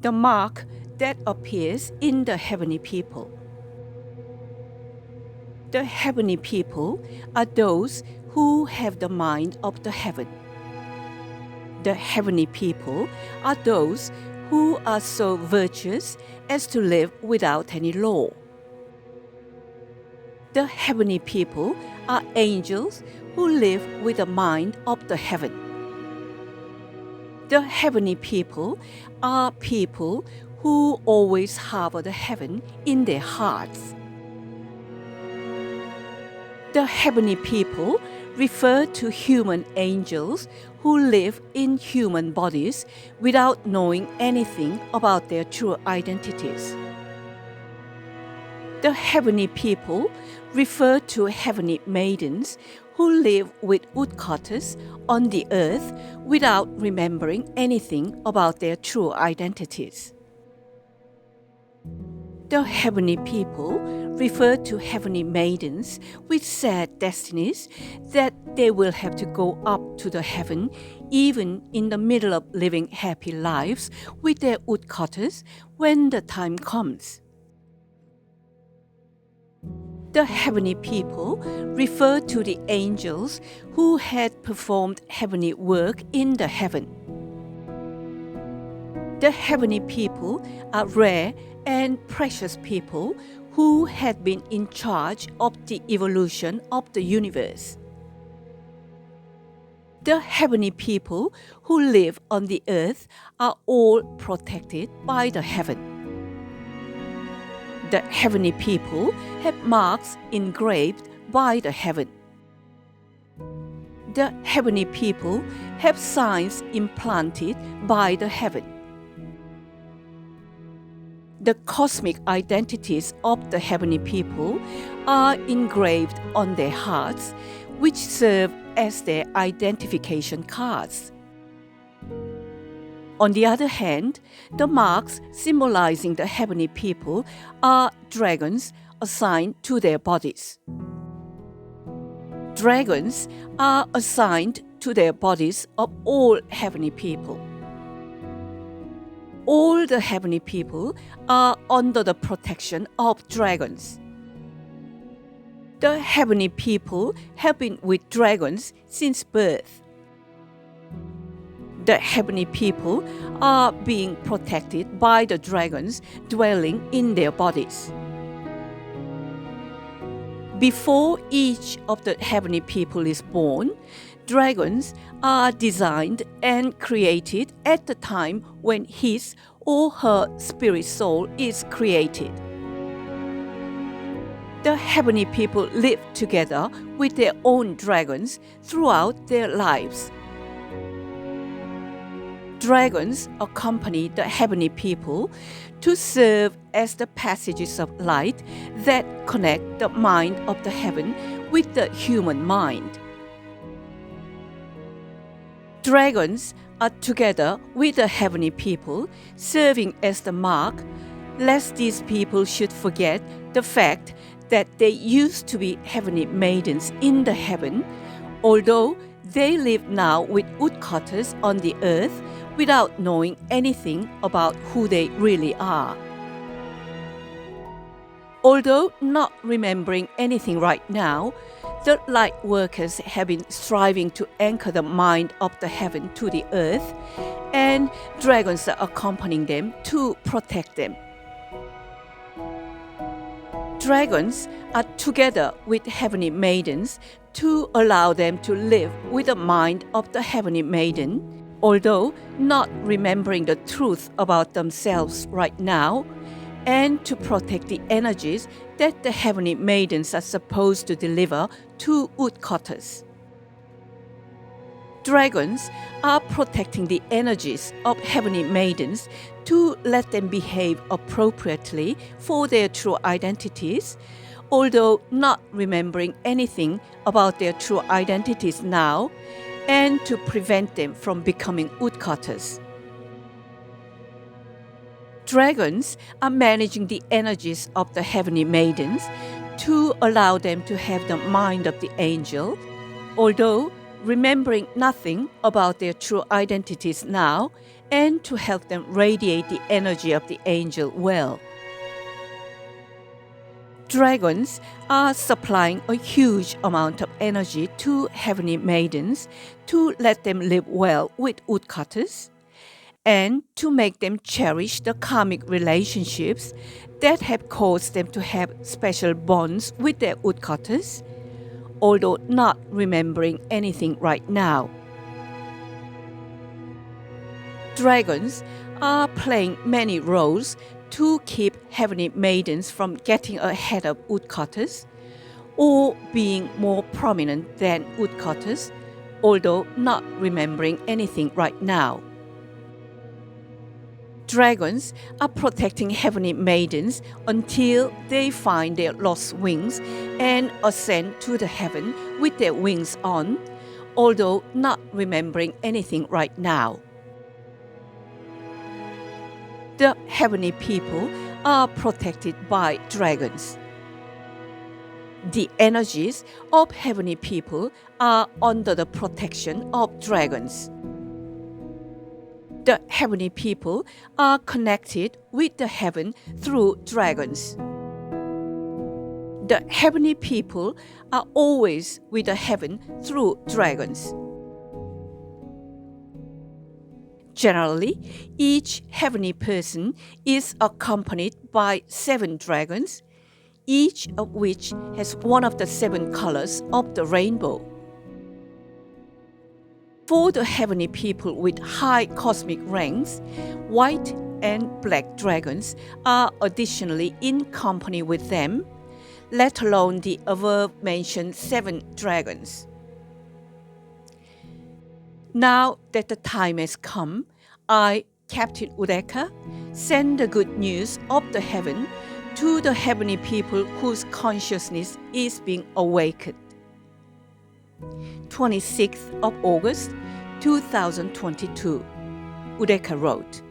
the mark that appears in the heavenly people. The heavenly people are those who have the mind of the heaven. The heavenly people are those who are so virtuous as to live without any law. The heavenly people are angels who live with the mind of the heaven. The heavenly people are people who always harbor the heaven in their hearts. The heavenly people refer to human angels who live in human bodies without knowing anything about their true identities. The heavenly people refer to heavenly maidens who live with woodcutters on the earth without remembering anything about their true identities. The heavenly people refer to heavenly maidens with sad destinies that they will have to go up to the heaven even in the middle of living happy lives with their woodcutters when the time comes. The heavenly people refer to the angels who had performed heavenly work in the heaven. The heavenly people are rare and precious people who had been in charge of the evolution of the universe. The heavenly people who live on the earth are all protected by the heaven. The heavenly people have marks engraved by the heaven. The heavenly people have signs implanted by the heaven. The cosmic identities of the heavenly people are engraved on their hearts, which serve as their identification cards. On the other hand, the marks symbolizing the heavenly people are dragons assigned to their bodies. Dragons are assigned to their bodies of all heavenly people. All the heavenly people are under the protection of dragons. The heavenly people have been with dragons since birth. The heavenly people are being protected by the dragons dwelling in their bodies. Before each of the heavenly people is born, dragons are designed and created at the time when his or her spirit soul is created. The heavenly people live together with their own dragons throughout their lives. Dragons accompany the heavenly people to serve as the passages of light that connect the mind of the heaven with the human mind. Dragons are together with the heavenly people, serving as the mark, lest these people should forget the fact that they used to be heavenly maidens in the heaven, although they live now with woodcutters on the earth without knowing anything about who they really are. Although not remembering anything right now, the light workers have been striving to anchor the mind of the heaven to the earth, and dragons are accompanying them to protect them. Dragons are together with heavenly maidens to allow them to live with the mind of the heavenly maiden, although not remembering the truth about themselves right now, and to protect the energies that the heavenly maidens are supposed to deliver to woodcutters. Dragons are protecting the energies of heavenly maidens to let them behave appropriately for their true identities, although not remembering anything about their true identities now, and to prevent them from becoming woodcutters. Dragons are managing the energies of the heavenly maidens to allow them to have the mind of the angel, although remembering nothing about their true identities now, and to help them radiate the energy of the angel well. Dragons are supplying a huge amount of energy to heavenly maidens to let them live well with woodcutters and to make them cherish the karmic relationships that have caused them to have special bonds with their woodcutters, although not remembering anything right now. Dragons are playing many roles to keep heavenly maidens from getting ahead of woodcutters or being more prominent than woodcutters, although not remembering anything right now. Dragons are protecting heavenly maidens until they find their lost wings and ascend to the heaven with their wings on, although not remembering anything right now. The heavenly people are protected by dragons. The energies of heavenly people are under the protection of dragons. The heavenly people are connected with the heaven through dragons. The heavenly people are always with the heaven through dragons. Generally, each heavenly person is accompanied by 7 dragons, each of which has one of the 7 colors of the rainbow. For the heavenly people with high cosmic ranks, white and black dragons are additionally in company with them, let alone the above-mentioned 7 dragons. Now that the time has come, I, Captain Udeka, send the good news of the heaven to the heavenly people whose consciousness is being awakened. 26th of August, 2022, Udeka wrote.